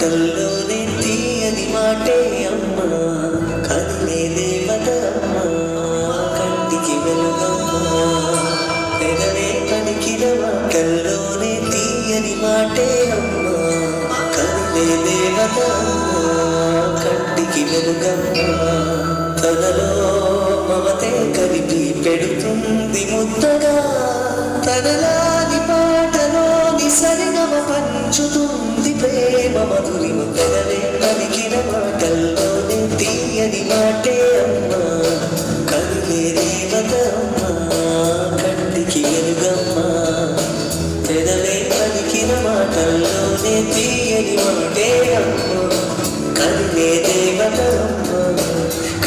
మాటల్లోనే తీయని మాటే అమ్మ, కదిలే దేవత అమ్మ, కంటికి వెలుగమ్మ. పెదవే పలికిన మాటల్లోనే తీయని మాటే అమ్మ, కదిలే దేవత అమ్మ, కంటికి వెలుగమ్మ. తనలో మమతే కలిపి పెడుతుంది ముద్దగా, తనలాని పాటలోని సరిగమ పంచుతుంది ప్రేమ మధురిమ. పెదవే పలికిన మాటల్లోనే తీయని మాటే అమ్మ, కదిలే దేవత అమ్మ, కంటికి వెలుగమ్మ. పెదవే పలికిన మాటల్లోనే తీయని మాటే అమ్మ, కదిలే దేవత అమ్మ,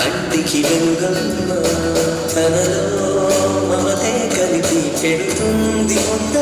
కంటికి వెలుగమ్మ. తనలో మమతే కలిపి పెడుతుంది ముద్ద